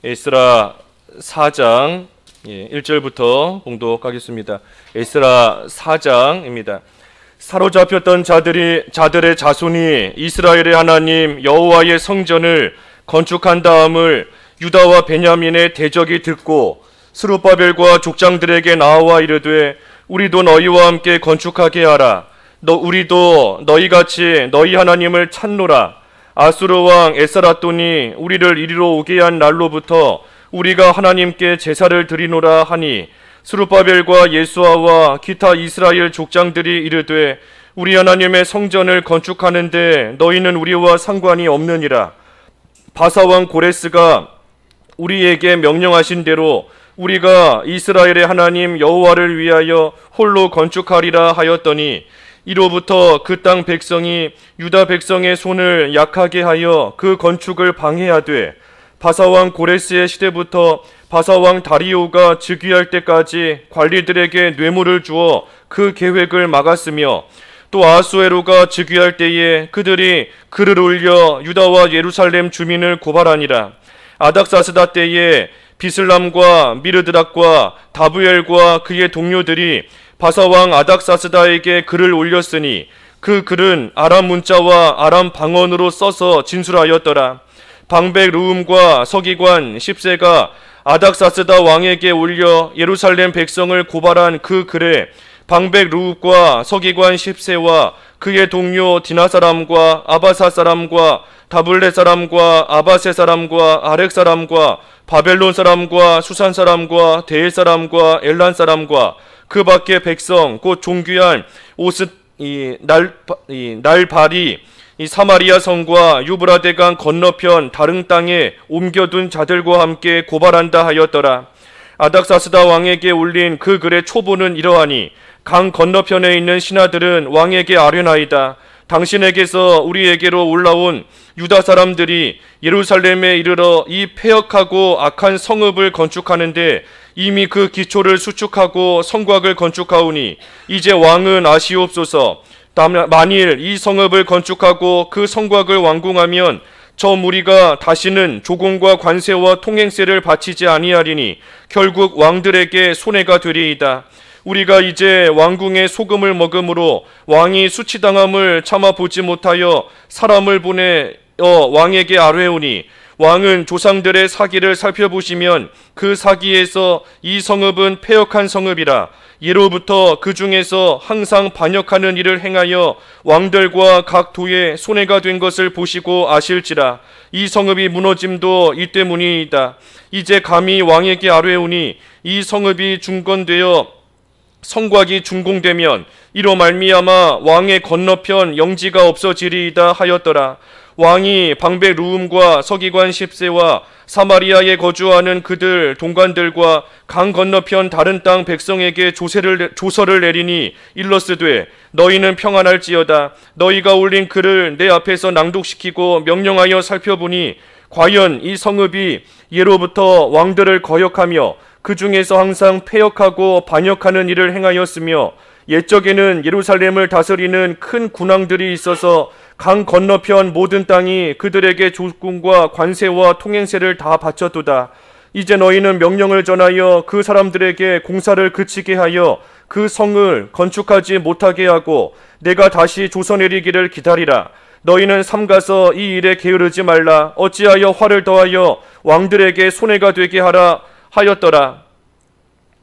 에스라 4장 1절부터 봉독하겠습니다. 에스라 4장입니다. 사로잡혔던 자들의 자손이 이스라엘의 하나님 여호와의 성전을 건축한 다음을 유다와 베냐민의 대적이 듣고 스룹바벨과 족장들에게 나와 이르되 우리도 너희와 함께 건축하게 하라. 우리도 너희같이 너희 하나님을 찾노라. 아수르 왕 에스라돈이 우리를 이리로 오게 한 날로부터 우리가 하나님께 제사를 드리노라 하니 스룹바벨과 예수아와 기타 이스라엘 족장들이 이르되 우리 하나님의 성전을 건축하는데 너희는 우리와 상관이 없느니라. 바사왕 고레스가 우리에게 명령하신 대로 우리가 이스라엘의 하나님 여호와를 위하여 홀로 건축하리라 하였더니 이로부터 그 땅 백성이 유다 백성의 손을 약하게 하여 그 건축을 방해하되 바사왕 고레스의 시대부터 바사왕 다리오가 즉위할 때까지 관리들에게 뇌물을 주어 그 계획을 막았으며 또 아하수에로가 즉위할 때에 그들이 글을 올려 유다와 예루살렘 주민을 고발하니라. 아닥사스다 때에 비슬람과 미르드락과 다부엘과 그의 동료들이 바사왕 아닥사스다에게 글을 올렸으니 그 글은 아람 문자와 아람 방언으로 써서 진술하였더라. 방백 르움과 서기관 10세가 아닥사스다 왕에게 올려 예루살렘 백성을 고발한 그 글에 방백 르움과 서기관 10세와 그의 동료 디나 사람과 아바사 사람과 다블레 사람과 아바세 사람과 아렉 사람과 바벨론 사람과 수산 사람과 데일 사람과 엘란 사람과 그 밖의 백성 곧 종귀한 날발이 사마리아 성과 유브라데강 건너편 다른 땅에 옮겨둔 자들과 함께 고발한다 하였더라. 아닥사스다 왕에게 올린 그 글의 초보는 이러하니 강 건너편에 있는 신하들은 왕에게 아뢰나이다. 당신에게서 우리에게로 올라온 유다 사람들이 예루살렘에 이르러 이 폐역하고 악한 성읍을 건축하는데 이미 그 기초를 수축하고 성곽을 건축하오니 이제 왕은 아시옵소서. 만일 이 성읍을 건축하고 그 성곽을 완공하면 저 무리가 다시는 조공과 관세와 통행세를 바치지 아니하리니 결국 왕들에게 손해가 되리이다. 우리가 이제 왕궁의 소금을 먹음으로 왕이 수치당함을 참아 보지 못하여 사람을 보내 왕에게 아뢰오니 왕은 조상들의 사기를 살펴보시면 그 사기에서 이 성읍은 패역한 성읍이라. 예로부터 그 중에서 항상 반역하는 일을 행하여 왕들과 각 도에 손해가 된 것을 보시고 아실지라. 이 성읍이 무너짐도 이 때문이이다. 이제 감히 왕에게 아뢰오니 이 성읍이 중건되어 성곽이 준공되면 이로 말미암아 왕의 건너편 영지가 없어지리이다 하였더라. 왕이 방백 르움과 서기관 10세와 사마리아에 거주하는 그들 동관들과 강 건너편 다른 땅 백성에게 조서를 내리니 일러스되 너희는 평안할지어다. 너희가 올린 글을 내 앞에서 낭독시키고 명령하여 살펴보니 과연 이 성읍이 예로부터 왕들을 거역하며 그 중에서 항상 패역하고 반역하는 일을 행하였으며 옛적에는 예루살렘을 다스리는 큰 군왕들이 있어서 강 건너편 모든 땅이 그들에게 조공과 관세와 통행세를 다 바쳤도다. 이제 너희는 명령을 전하여 그 사람들에게 공사를 그치게 하여 그 성을 건축하지 못하게 하고 내가 다시 조서내리기를 기다리라. 너희는 삼가서 이 일에 게으르지 말라. 어찌하여 화를 더하여 왕들에게 손해가 되게 하라 하였더라.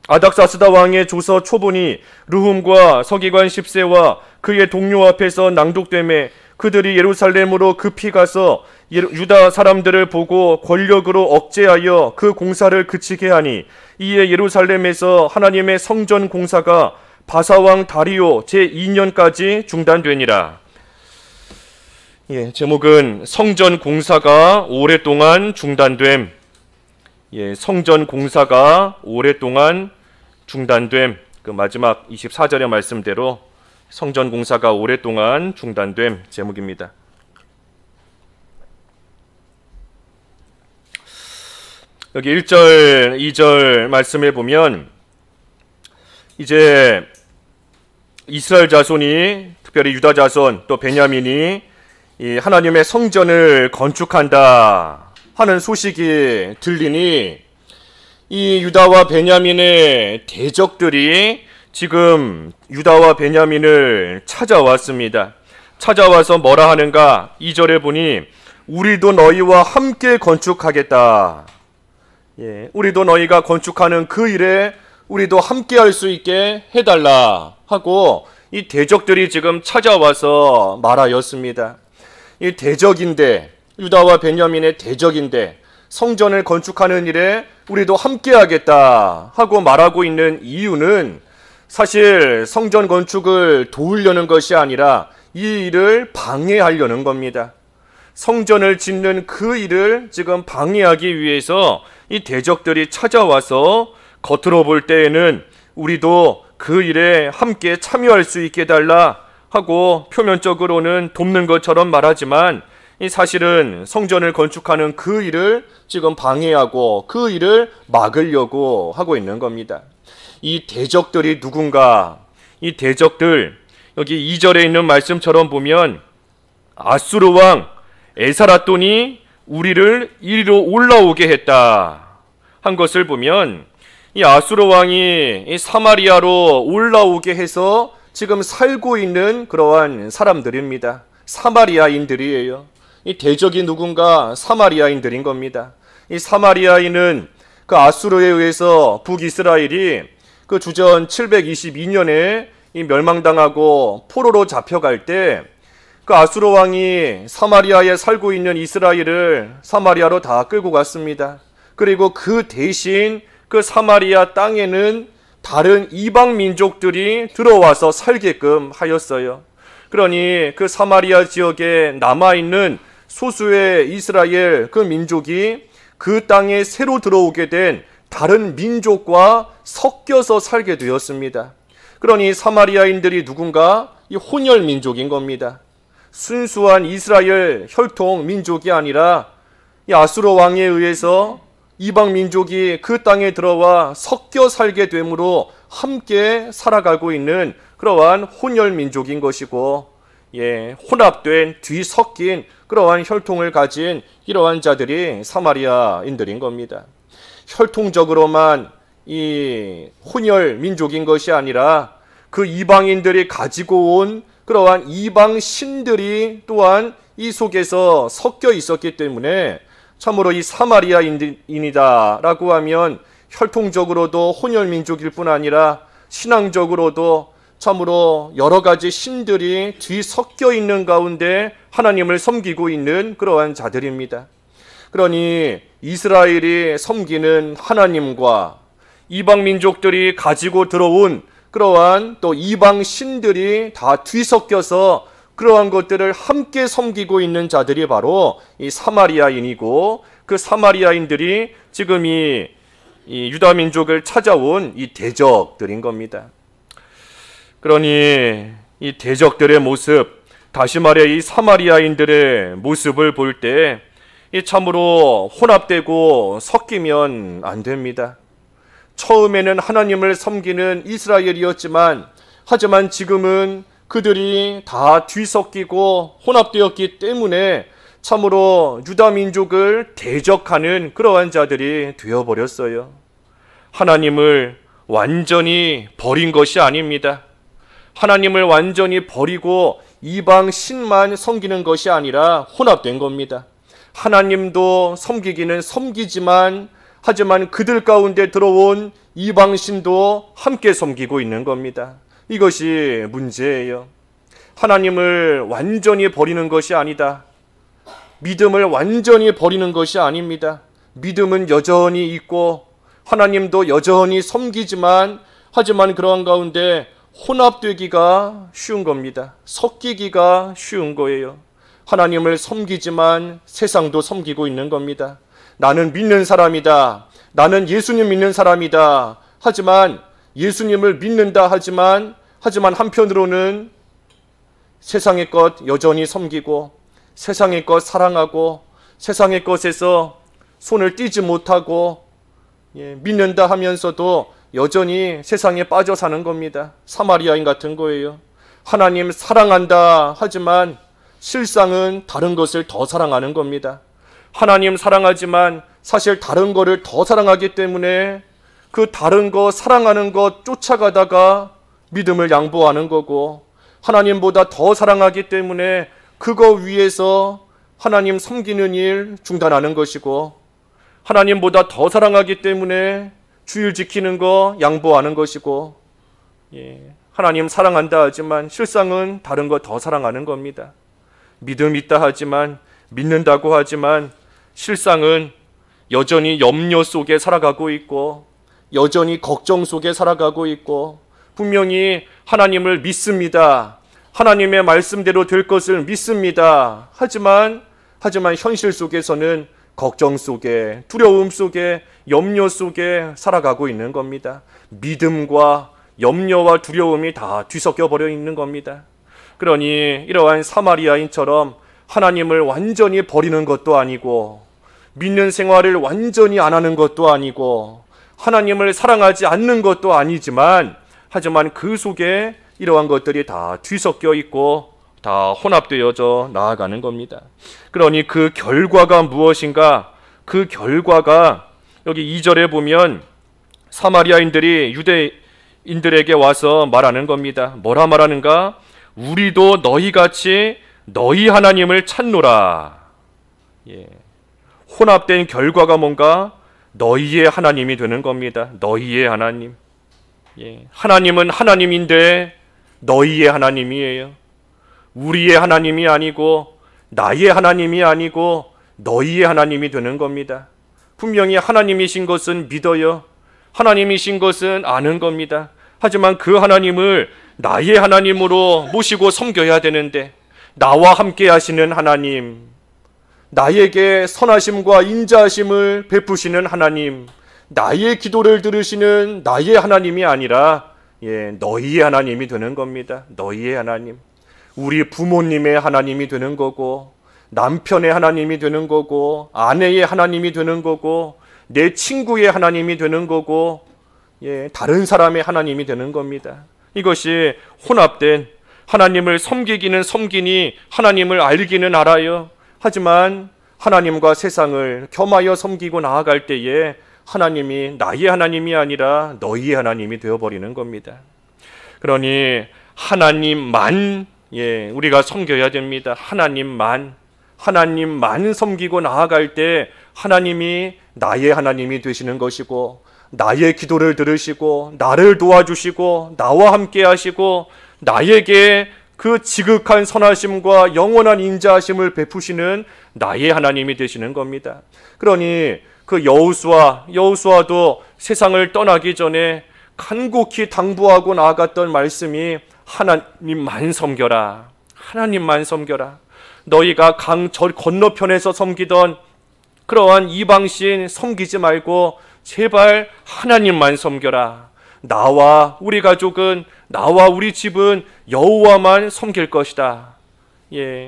아닥사스다 왕의 조서 초본이 르훔과 서기관 10세와 그의 동료 앞에서 낭독되매 그들이 예루살렘으로 급히 가서 유다 사람들을 보고 권력으로 억제하여 그 공사를 그치게 하니 이에 예루살렘에서 하나님의 성전 공사가 바사왕 다리오 제2년까지 중단되니라. 제목은 성전 공사가 오랫동안 중단됨. 성전 공사가 오랫동안 중단됨. 그 마지막 24절의 말씀대로 성전 공사가 오랫동안 중단됨 제목입니다. 여기 1절, 2절 말씀에 보면 이제 이스라엘 자손이 특별히 유다 자손 또 베냐민이 이 하나님의 성전을 건축한다 하는 소식이 들리니 이 유다와 베냐민의 대적들이 지금 유다와 베냐민을 찾아왔습니다. 찾아와서 뭐라 하는가? 2절에 보니 우리도 너희와 함께 건축하겠다. 우리도 너희가 건축하는 그 일에 우리도 함께 할 수 있게 해달라 하고 이 대적들이 지금 찾아와서 말하였습니다. 이 대적인데, 유다와 베냐민의 대적인데 성전을 건축하는 일에 우리도 함께 하겠다 하고 말하고 있는 이유는 사실 성전 건축을 도우려는 것이 아니라 이 일을 방해하려는 겁니다. 성전을 짓는 그 일을 지금 방해하기 위해서 이 대적들이 찾아와서 겉으로 볼 때에는 우리도 그 일에 함께 참여할 수 있게 해달라 하고 표면적으로는 돕는 것처럼 말하지만 이 사실은 성전을 건축하는 그 일을 지금 방해하고 그 일을 막으려고 하고 있는 겁니다. 이 대적들이 누군가? 이 대적들, 여기 2절에 있는 말씀처럼 보면 아수르 왕 에사라돈이 우리를 이리로 올라오게 했다 한 것을 보면 이 아수르 왕이 이 사마리아로 올라오게 해서 지금 살고 있는 그러한 사람들입니다. 사마리아인들이에요. 이 대적이 누군가? 사마리아인들인 겁니다. 이 사마리아인은 그 아수르에 의해서 북이스라엘이 그 주전 722년에 이 멸망당하고 포로로 잡혀갈 때 그 아수르 왕이 사마리아에 살고 있는 이스라엘을 사마리아로 다 끌고 갔습니다. 그리고 그 대신 그 사마리아 땅에는 다른 이방 민족들이 들어와서 살게끔 하였어요. 그러니 그 사마리아 지역에 남아있는 소수의 이스라엘 그 민족이 그 땅에 새로 들어오게 된 다른 민족과 섞여서 살게 되었습니다. 그러니 사마리아인들이 누군가? 이 혼혈 민족인 겁니다. 순수한 이스라엘 혈통 민족이 아니라 이 아수르 왕에 의해서 이방 민족이 그 땅에 들어와 섞여 살게 되므로 함께 살아가고 있는 그러한 혼혈 민족인 것이고, 혼합된 뒤섞인 그러한 혈통을 가진 이러한 자들이 사마리아인들인 겁니다. 혈통적으로만 이 혼혈 민족인 것이 아니라 그 이방인들이 가지고 온 그러한 이방 신들이 또한 이 속에서 섞여 있었기 때문에 참으로 이 사마리아인이다라고 하면 혈통적으로도 혼혈 민족일 뿐 아니라 신앙적으로도 참으로 여러 가지 신들이 뒤섞여 있는 가운데 하나님을 섬기고 있는 그러한 자들입니다. 그러니 이스라엘이 섬기는 하나님과 이방 민족들이 가지고 들어온 그러한 또 이방 신들이 다 뒤섞여서 그러한 것들을 함께 섬기고 있는 자들이 바로 이 사마리아인이고, 그 사마리아인들이 지금 이 유다 민족을 찾아온 이 대적들인 겁니다. 그러니 이 대적들의 모습, 다시 말해 이 사마리아인들의 모습을 볼 때 참으로 혼합되고 섞이면 안 됩니다. 처음에는 하나님을 섬기는 이스라엘이었지만 하지만 지금은 그들이 다 뒤섞이고 혼합되었기 때문에 참으로 유다 민족을 대적하는 그러한 자들이 되어버렸어요. 하나님을 완전히 버린 것이 아닙니다. 하나님을 완전히 버리고 이방 신만 섬기는 것이 아니라 혼합된 겁니다. 하나님도 섬기기는 섬기지만 하지만 그들 가운데 들어온 이방신도 함께 섬기고 있는 겁니다. 이것이 문제예요. 하나님을 완전히 버리는 것이 아니다. 믿음을 완전히 버리는 것이 아닙니다. 믿음은 여전히 있고 하나님도 여전히 섬기지만 하지만 그러한 가운데 혼합되기가 쉬운 겁니다. 섞이기가 쉬운 거예요. 하나님을 섬기지만 세상도 섬기고 있는 겁니다. 나는 믿는 사람이다. 나는 예수님 믿는 사람이다. 하지만 예수님을 믿는다 하지만 한편으로는 세상의 것 여전히 섬기고 세상의 것 사랑하고 세상의 것에서 손을 떼지 못하고 믿는다 하면서도 여전히 세상에 빠져 사는 겁니다. 사마리아인 같은 거예요. 하나님 사랑한다 하지만 실상은 다른 것을 더 사랑하는 겁니다. 하나님 사랑하지만 사실 다른 거를 더 사랑하기 때문에 그 다른 거 사랑하는 거 쫓아가다가 믿음을 양보하는 거고, 하나님보다 더 사랑하기 때문에 그거 위해서 하나님 섬기는 일 중단하는 것이고, 하나님보다 더 사랑하기 때문에 주일 지키는 거 양보하는 것이고, 하나님 사랑한다 하지만 실상은 다른 거 더 사랑하는 겁니다. 믿음 있다 하지만, 믿는다고 하지만 실상은 여전히 염려 속에 살아가고 있고, 여전히 걱정 속에 살아가고 있고, 분명히 하나님을 믿습니다. 하나님의 말씀대로 될 것을 믿습니다. 하지만 현실 속에서는 걱정 속에, 두려움 속에, 염려 속에 살아가고 있는 겁니다. 믿음과 염려와 두려움이 다 뒤섞여 버려 있는 겁니다. 그러니 이러한 사마리아인처럼 하나님을 완전히 버리는 것도 아니고, 믿는 생활을 완전히 안 하는 것도 아니고, 하나님을 사랑하지 않는 것도 아니지만, 하지만 그 속에 이러한 것들이 다 뒤섞여 있고 다 혼합되어져 나아가는 겁니다. 그러니 그 결과가 무엇인가? 그 결과가 여기 2절에 보면 사마리아인들이 유대인들에게 와서 말하는 겁니다. 뭐라 말하는가? 우리도 너희같이 너희 하나님을 찾노라. 혼합된 결과가 뭔가? 너희의 하나님이 되는 겁니다. 너희의 하나님. 하나님은 하나님인데 너희의 하나님이에요. 우리의 하나님이 아니고, 나의 하나님이 아니고 너희의 하나님이 되는 겁니다. 분명히 하나님이신 것은 믿어요. 하나님이신 것은 아는 겁니다. 하지만 그 하나님을 나의 하나님으로 모시고 섬겨야 되는데, 나와 함께 하시는 하나님, 나에게 선하심과 인자하심을 베푸시는 하나님, 나의 기도를 들으시는 나의 하나님이 아니라 너희의 하나님이 되는 겁니다. 너희의 하나님. 우리 부모님의 하나님이 되는 거고, 남편의 하나님이 되는 거고, 아내의 하나님이 되는 거고, 내 친구의 하나님이 되는 거고, 다른 사람의 하나님이 되는 겁니다. 이것이 혼합된, 하나님을 섬기기는 섬기니 하나님을 알기는 알아요. 하지만 하나님과 세상을 겸하여 섬기고 나아갈 때에 하나님이 나의 하나님이 아니라 너희의 하나님이 되어버리는 겁니다. 그러니 하나님만 우리가 섬겨야 됩니다. 하나님만 섬기고 나아갈 때 하나님이 나의 하나님이 되시는 것이고, 나의 기도를 들으시고 나를 도와주시고 나와 함께 하시고 나에게 그 지극한 선하심과 영원한 인자하심을 베푸시는 나의 하나님이 되시는 겁니다. 그러니 그 여호수아도 세상을 떠나기 전에 간곡히 당부하고 나아갔던 말씀이 하나님만 섬겨라. 하나님만 섬겨라. 너희가 강 저 건너편에서 섬기던 그러한 이방신 섬기지 말고 제발 하나님만 섬겨라. 나와 우리 가족은, 나와 우리 집은 여호와만 섬길 것이다.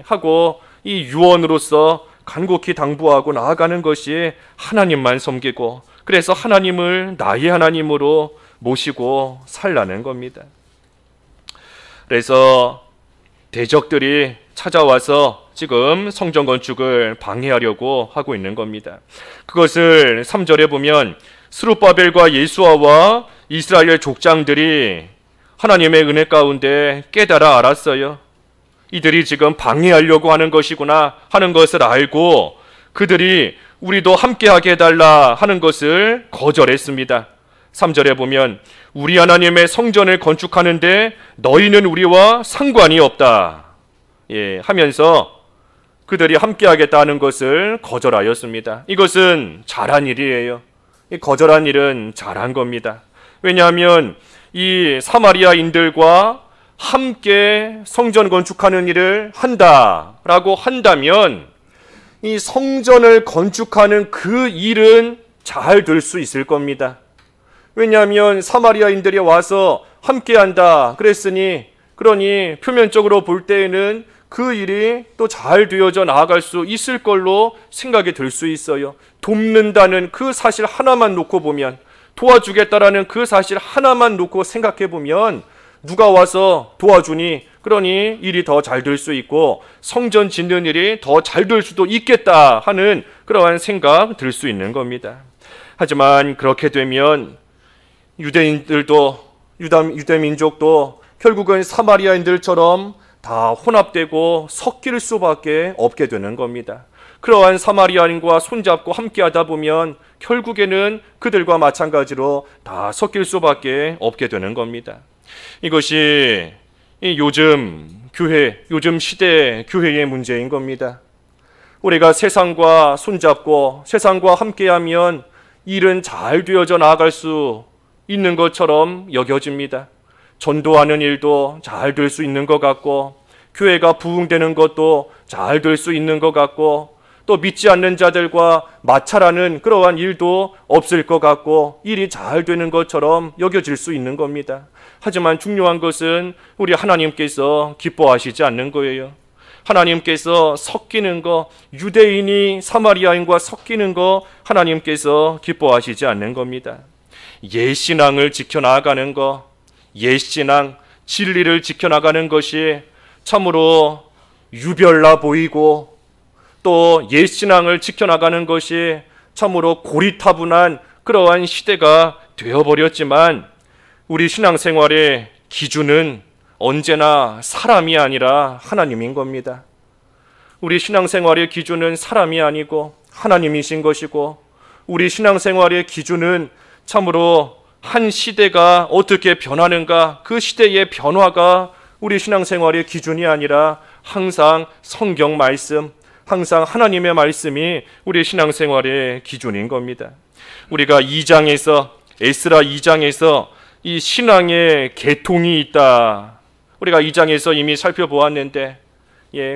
하고 이 유언으로서 간곡히 당부하고 나아가는 것이 하나님만 섬기고, 그래서 하나님을 나의 하나님으로 모시고 살라는 겁니다. 그래서 대적들이 찾아와서 지금 성전 건축을 방해하려고 하고 있는 겁니다. 그것을 3절에 보면 스룹바벨과 예수아와 이스라엘 족장들이 하나님의 은혜 가운데 깨달아 알았어요. 이들이 지금 방해하려고 하는 것이구나 하는 것을 알고 그들이 우리도 함께하게 해달라 하는 것을 거절했습니다. 3절에 보면 우리 하나님의 성전을 건축하는데 너희는 우리와 상관이 없다 하면서 그들이 함께하겠다는 것을 거절하였습니다. 이것은 잘한 일이에요. 거절한 일은 잘한 겁니다. 왜냐하면 이 사마리아인들과 함께 성전 건축하는 일을 한다라고 한다면 이 성전을 건축하는 그 일은 잘 될 수 있을 겁니다. 왜냐하면 사마리아인들이 와서 함께한다 그러니 표면적으로 볼 때에는 그 일이 또 잘 되어져 나아갈 수 있을 걸로 생각이 들 수 있어요. 돕는다는 그 사실 하나만 놓고 보면, 도와주겠다라는 그 사실 하나만 놓고 생각해 보면 누가 와서 도와주니 그러니 일이 더 잘 될 수 있고 성전 짓는 일이 더 잘 될 수도 있겠다 하는 그러한 생각 들 수 있는 겁니다. 하지만 그렇게 되면 유대인들도 유대민족도 결국은 사마리아인들처럼 다 혼합되고 섞일 수밖에 없게 되는 겁니다. 그러한 사마리아인과 손잡고 함께하다 보면 결국에는 그들과 마찬가지로 다 섞일 수밖에 없게 되는 겁니다. 이것이 요즘 교회, 요즘 시대 교회의 문제인 겁니다. 우리가 세상과 손잡고 세상과 함께하면 일은 잘 되어져 나아갈 수 있는 것처럼 여겨집니다. 전도하는 일도 잘 될 수 있는 것 같고, 교회가 부흥되는 것도 잘 될 수 있는 것 같고, 또 믿지 않는 자들과 마찰하는 그러한 일도 없을 것 같고, 일이 잘 되는 것처럼 여겨질 수 있는 겁니다. 하지만 중요한 것은 우리 하나님께서 기뻐하시지 않는 거예요. 하나님께서 섞이는 거, 유대인이 사마리아인과 섞이는 거 하나님께서 기뻐하시지 않는 겁니다. 옛신앙을 지켜나가는 거, 옛신앙, 진리를 지켜나가는 것이 참으로 유별나 보이고, 또 옛신앙을 지켜나가는 것이 참으로 고리타분한 그러한 시대가 되어버렸지만, 우리 신앙생활의 기준은 언제나 사람이 아니라 하나님인 겁니다. 우리 신앙생활의 기준은 사람이 아니고 하나님이신 것이고, 우리 신앙생활의 기준은 참으로 한 시대가 어떻게 변하는가, 그 시대의 변화가 우리 신앙생활의 기준이 아니라 항상 성경 말씀, 항상 하나님의 말씀이 우리 신앙생활의 기준인 겁니다. 우리가 에스라 2장에서 이 신앙의 계통이 있다, 우리가 2장에서 이미 살펴보았는데,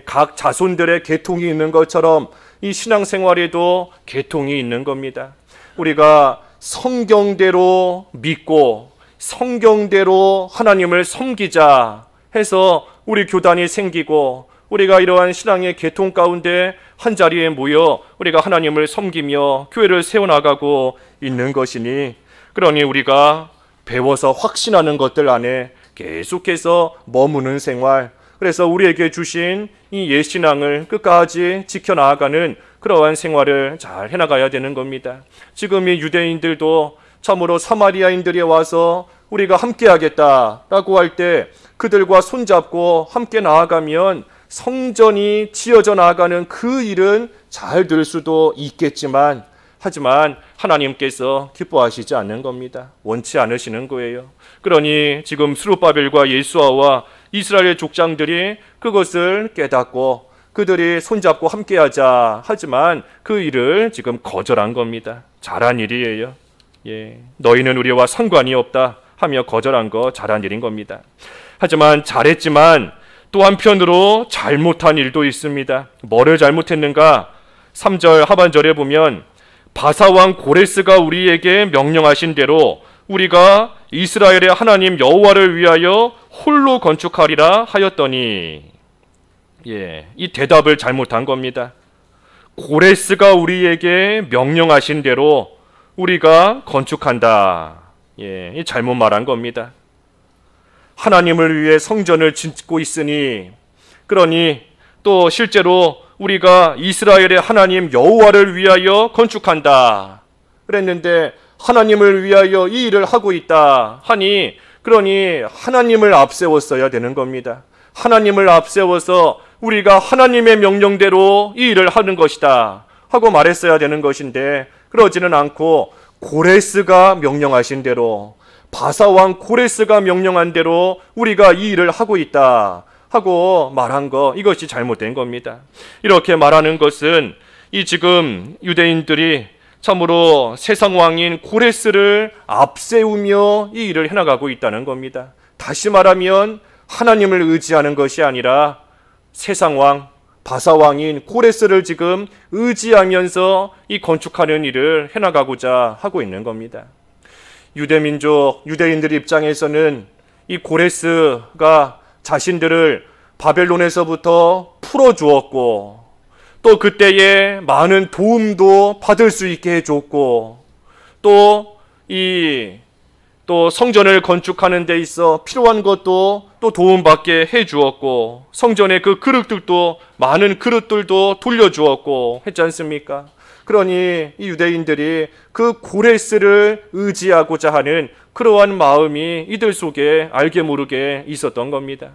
각 자손들의 계통이 있는 것처럼 이 신앙생활에도 계통이 있는 겁니다. 우리가 성경대로 믿고 성경대로 하나님을 섬기자 해서 우리 교단이 생기고, 우리가 이러한 신앙의 계통 가운데 한 자리에 모여 우리가 하나님을 섬기며 교회를 세워나가고 있는 것이니, 그러니 우리가 배워서 확신하는 것들 안에 계속해서 머무는 생활, 그래서 우리에게 주신 이 옛신앙을 끝까지 지켜나가는 그러한 생활을 잘 해나가야 되는 겁니다. 지금 이 유대인들도 참으로 사마리아인들이 와서 우리가 함께 하겠다라고 할 때 그들과 손잡고 함께 나아가면 성전이 지어져 나가는 그 일은 잘 될 수도 있겠지만, 하지만 하나님께서 기뻐하시지 않는 겁니다. 원치 않으시는 거예요. 그러니 지금 스룹바벨과 예수아와 이스라엘 족장들이 그것을 깨닫고 그들이 손잡고 함께하자 하지만 그 일을 지금 거절한 겁니다. 잘한 일이에요. 너희는 우리와 상관이 없다 하며 거절한 거 잘한 일인 겁니다. 하지만 잘했지만 또 한편으로 잘못한 일도 있습니다. 뭐를 잘못했는가? 3절 하반절에 보면 바사왕 고레스가 우리에게 명령하신 대로 우리가 이스라엘의 하나님 여호와를 위하여 홀로 건축하리라 하였더니, 이 대답을 잘못한 겁니다. 고레스가 우리에게 명령하신 대로 우리가 건축한다. 잘못 말한 겁니다. 하나님을 위해 성전을 짓고 있으니, 그러니 또 실제로 우리가 이스라엘의 하나님 여호와를 위하여 건축한다 그랬는데, 하나님을 위하여 이 일을 하고 있다 하니, 그러니 하나님을 앞세웠어야 되는 겁니다. 하나님을 앞세워서 우리가 하나님의 명령대로 이 일을 하는 것이다 하고 말했어야 되는 것인데, 그러지는 않고 고레스가 명령하신 대로, 바사왕 고레스가 명령한 대로 우리가 이 일을 하고 있다 하고 말한 거, 이것이 잘못된 겁니다. 이렇게 말하는 것은 이 지금 유대인들이 참으로 세상 왕인 고레스를 앞세우며 이 일을 해나가고 있다는 겁니다. 다시 말하면 하나님을 의지하는 것이 아니라 세상 왕, 바사왕인 고레스를 지금 의지하면서 이 건축하는 일을 해나가고자 하고 있는 겁니다. 유대인들 입장에서는 이 고레스가 자신들을 바벨론에서부터 풀어주었고, 또 그때에 많은 도움도 받을 수 있게 해줬고, 또 성전을 건축하는 데 있어 필요한 것도 또 도움받게 해주었고, 성전의 그 그릇들도, 많은 그릇들도 돌려주었고 했지 않습니까? 그러니 이 유대인들이 그 고레스를 의지하고자 하는 그러한 마음이 이들 속에 알게 모르게 있었던 겁니다.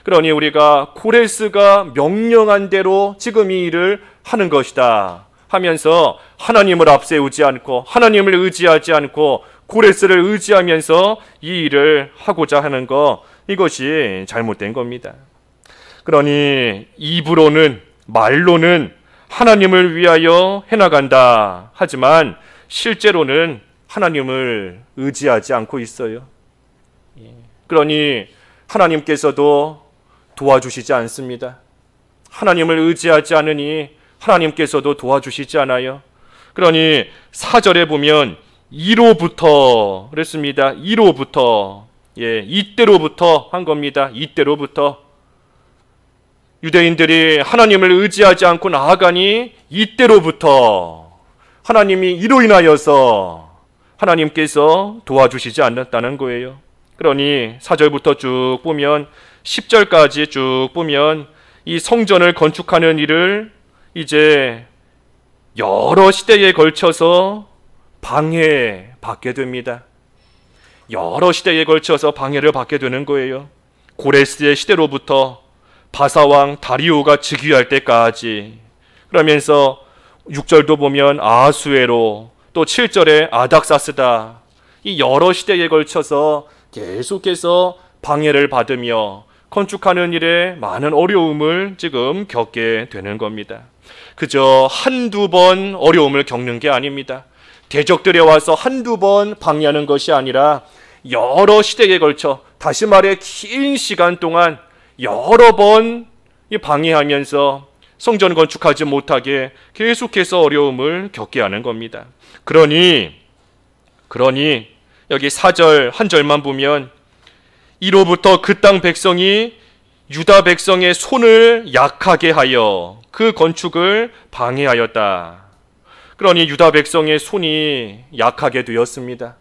그러니 우리가 고레스가 명령한 대로 지금 이 일을 하는 것이다 하면서 하나님을 앞세우지 않고 하나님을 의지하지 않고 고레스를 의지하면서 이 일을 하고자 하는 것, 이것이 잘못된 겁니다. 그러니 입으로는, 말로는 하나님을 위하여 해나간다 하지만 실제로는 하나님을 의지하지 않고 있어요. 그러니 하나님께서도 도와주시지 않습니다. 하나님을 의지하지 않으니 하나님께서도 도와주시지 않아요. 그러니 4절에 보면 이로부터 그랬습니다. 이로부터, 이때로부터 한 겁니다. 이때로부터 유대인들이 하나님을 의지하지 않고 나아가니 이때로부터 하나님이 이로 인하여서 하나님께서 도와주시지 않았다는 거예요. 그러니 4절부터 쭉 보면 10절까지 쭉 보면 이 성전을 건축하는 일을 이제 여러 시대에 걸쳐서 방해받게 됩니다. 여러 시대에 걸쳐서 방해를 받게 되는 거예요. 고레스의 시대로부터 바사왕 다리오가 즉위할 때까지, 그러면서 6절도 보면 아하수에로, 또 7절에 아닥사스다, 이 여러 시대에 걸쳐서 계속해서 방해를 받으며 건축하는 일에 많은 어려움을 지금 겪게 되는 겁니다. 그저 한두 번 어려움을 겪는 게 아닙니다. 대적들에 와서 한두 번 방해하는 것이 아니라 여러 시대에 걸쳐, 다시 말해 긴 시간 동안 여러 번 방해하면서 성전 건축하지 못하게 계속해서 어려움을 겪게 하는 겁니다. 그러니 여기 4절 한 절만 보면 이로부터 그 땅 백성이 유다 백성의 손을 약하게 하여 그 건축을 방해하였다. 그러니 유다 백성의 손이 약하게 되었습니다.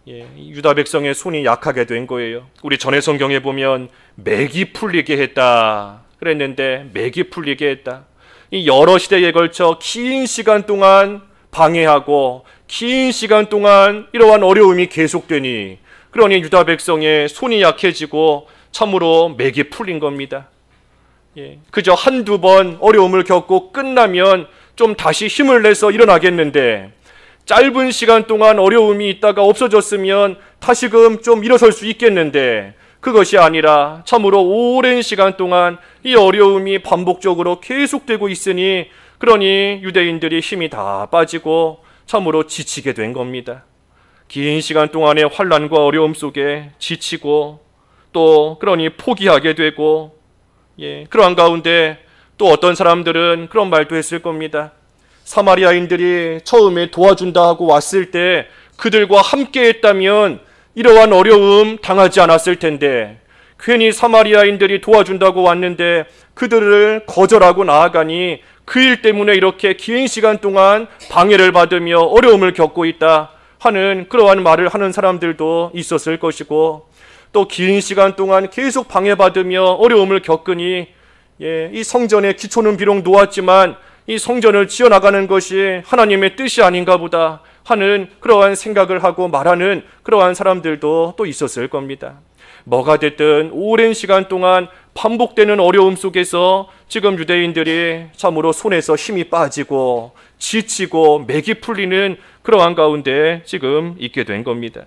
유다 백성의 손이 약하게 된 거예요. 우리 전에 성경에 보면 맥이 풀리게 했다 그랬는데 맥이 풀리게 했다. 이 여러 시대에 걸쳐 긴 시간 동안 방해하고 긴 시간 동안 이러한 어려움이 계속되니, 그러니 유다 백성의 손이 약해지고 참으로 맥이 풀린 겁니다. 그저 한두 번 어려움을 겪고 끝나면 좀 다시 힘을 내서 일어나겠는데, 짧은 시간 동안 어려움이 있다가 없어졌으면 다시금 좀 일어설 수 있겠는데, 그것이 아니라 참으로 오랜 시간 동안 이 어려움이 반복적으로 계속되고 있으니, 그러니 유대인들이 힘이 다 빠지고 참으로 지치게 된 겁니다. 긴 시간 동안의 환난과 어려움 속에 지치고, 또 그러니 포기하게 되고, 그러한 가운데 또 어떤 사람들은 그런 말도 했을 겁니다. 사마리아인들이 처음에 도와준다 하고 왔을 때 그들과 함께 했다면 이러한 어려움 당하지 않았을 텐데, 괜히 사마리아인들이 도와준다고 왔는데 그들을 거절하고 나아가니 그 일 때문에 이렇게 긴 시간 동안 방해를 받으며 어려움을 겪고 있다 하는 그러한 말을 하는 사람들도 있었을 것이고, 또 긴 시간 동안 계속 방해받으며 어려움을 겪으니 이 성전의 기초는 비록 놓았지만 이 성전을 지어나가는 것이 하나님의 뜻이 아닌가 보다 하는 그러한 생각을 하고 말하는 그러한 사람들도 또 있었을 겁니다. 뭐가 됐든 오랜 시간 동안 반복되는 어려움 속에서 지금 유대인들이 참으로 손에서 힘이 빠지고 지치고 맥이 풀리는 그러한 가운데 지금 있게 된 겁니다.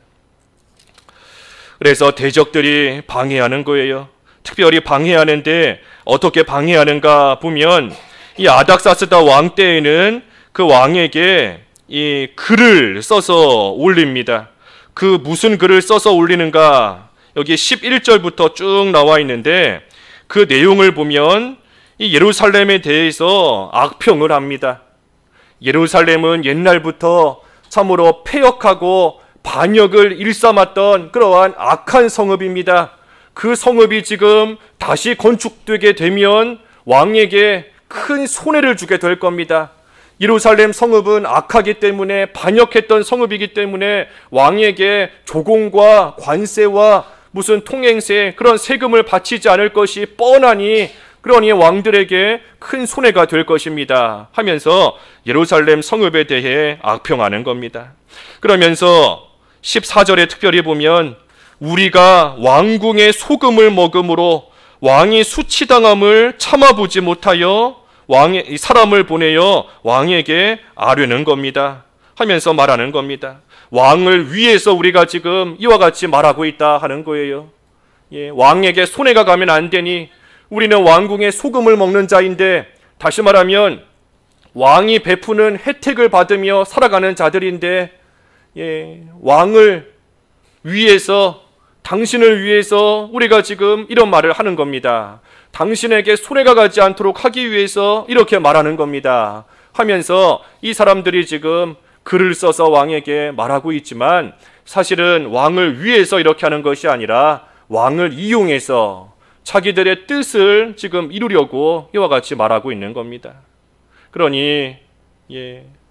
그래서 대적들이 방해하는 거예요. 특별히 방해하는데 어떻게 방해하는가 보면, 이 아닥사스다 왕 때에는 그 왕에게 이 글을 써서 올립니다. 그 무슨 글을 써서 올리는가, 여기 11절부터 쭉 나와 있는데 그 내용을 보면 이 예루살렘에 대해서 악평을 합니다. 예루살렘은 옛날부터 참으로 패역하고 반역을 일삼았던 그러한 악한 성읍입니다. 그 성읍이 지금 다시 건축되게 되면 왕에게 큰 손해를 주게 될 겁니다. 예루살렘 성읍은 악하기 때문에, 반역했던 성읍이기 때문에 왕에게 조공과 관세와 무슨 통행세, 그런 세금을 바치지 않을 것이 뻔하니 그러니 왕들에게 큰 손해가 될 것입니다 하면서 예루살렘 성읍에 대해 악평하는 겁니다. 그러면서 14절에 특별히 보면 우리가 왕궁의 소금을 먹음으로 왕이 수치당함을 참아보지 못하여 왕의 사람을 보내어 왕에게 아뢰는 겁니다 하면서 말하는 겁니다. 왕을 위해서 우리가 지금 이와 같이 말하고 있다 하는 거예요. 왕에게 손해가 가면 안 되니 우리는 왕궁의 소금을 먹는 자인데, 다시 말하면 왕이 베푸는 혜택을 받으며 살아가는 자들인데, 왕을 위해서, 당신을 위해서 우리가 지금 이런 말을 하는 겁니다. 당신에게 손해가 가지 않도록 하기 위해서 이렇게 말하는 겁니다 하면서 이 사람들이 지금 글을 써서 왕에게 말하고 있지만, 사실은 왕을 위해서 이렇게 하는 것이 아니라 왕을 이용해서 자기들의 뜻을 지금 이루려고 이와 같이 말하고 있는 겁니다. 그러니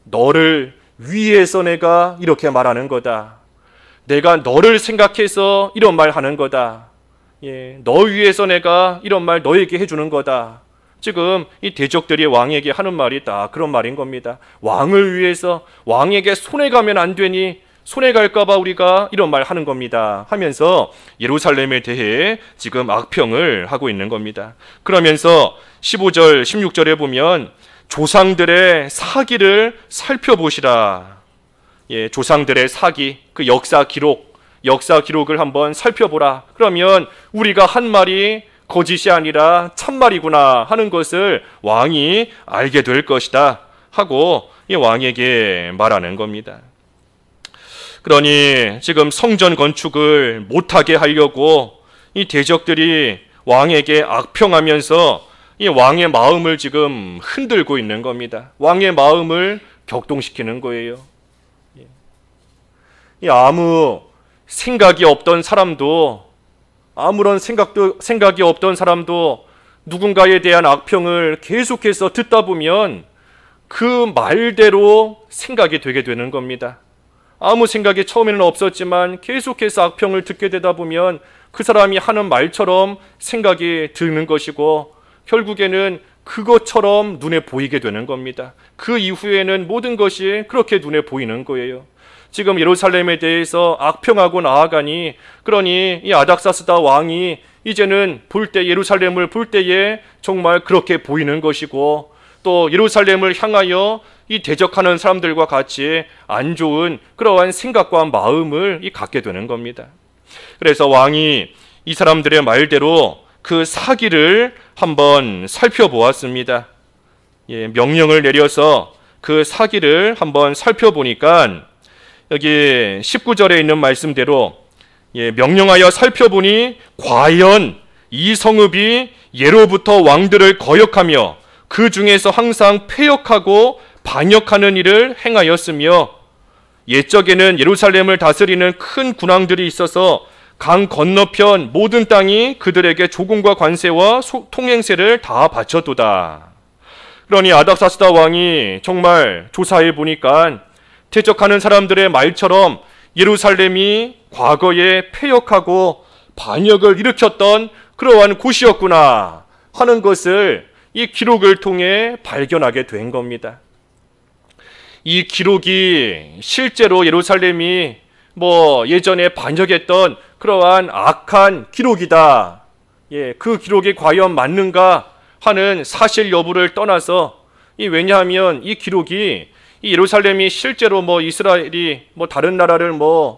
너를 위해서 내가 이렇게 말하는 거다. 내가 너를 생각해서 이런 말 하는 거다. 너 위해서 내가 이런 말 너에게 해주는 거다. 지금 이 대적들이 왕에게 하는 말이 다 그런 말인 겁니다. 왕을 위해서, 왕에게 손해가면 안 되니 손해갈까봐 우리가 이런 말 하는 겁니다 하면서 예루살렘에 대해 지금 악평을 하고 있는 겁니다. 그러면서 15절 16절에 보면 조상들의 사기를 살펴보시라. 조상들의 사기, 그 역사 기록을 한번 살펴보라. 그러면 우리가 한 말이 거짓이 아니라 참말이구나 하는 것을 왕이 알게 될 것이다 하고 이 왕에게 말하는 겁니다. 그러니 지금 성전 건축을 못하게 하려고 이 대적들이 왕에게 악평하면서 이 왕의 마음을 지금 흔들고 있는 겁니다. 왕의 마음을 격동시키는 거예요. 아무 생각이 없던 사람도, 아무런 생각이 없던 사람도 누군가에 대한 악평을 계속해서 듣다 보면 그 말대로 생각이 되게 되는 겁니다. 아무 생각이 처음에는 없었지만 계속해서 악평을 듣게 되다 보면 그 사람이 하는 말처럼 생각이 드는 것이고, 결국에는 그것처럼 눈에 보이게 되는 겁니다. 그 이후에는 모든 것이 그렇게 눈에 보이는 거예요. 지금 예루살렘에 대해서 악평하고 나아가니, 그러니 이 아닥사스다 왕이 이제는 예루살렘을 볼 때에 정말 그렇게 보이는 것이고, 또 예루살렘을 향하여 이 대적하는 사람들과 같이 안 좋은 그러한 생각과 마음을 갖게 되는 겁니다. 그래서 왕이 이 사람들의 말대로 그 사기를 한번 살펴보았습니다. 명령을 내려서 그 사기를 한번 살펴보니까 여기 19절에 있는 말씀대로 명령하여 살펴보니 과연 이 성읍이 예로부터 왕들을 거역하며 그 중에서 항상 패역하고 반역하는 일을 행하였으며, 옛적에는 예루살렘을 다스리는 큰 군왕들이 있어서 강 건너편 모든 땅이 그들에게 조공과 관세와 통행세를 다 바쳤도다. 그러니 아닥사스다 왕이 정말 조사해 보니까 대적하는 사람들의 말처럼 예루살렘이 과거에 패역하고 반역을 일으켰던 그러한 곳이었구나 하는 것을 이 기록을 통해 발견하게 된 겁니다. 이 기록이 실제로 예루살렘이 예전에 반역했던 그러한 악한 기록이다, 그 기록이 과연 맞는가 하는 사실 여부를 떠나서, 왜냐하면 이 기록이 이 예루살렘이 실제로 이스라엘이 다른 나라를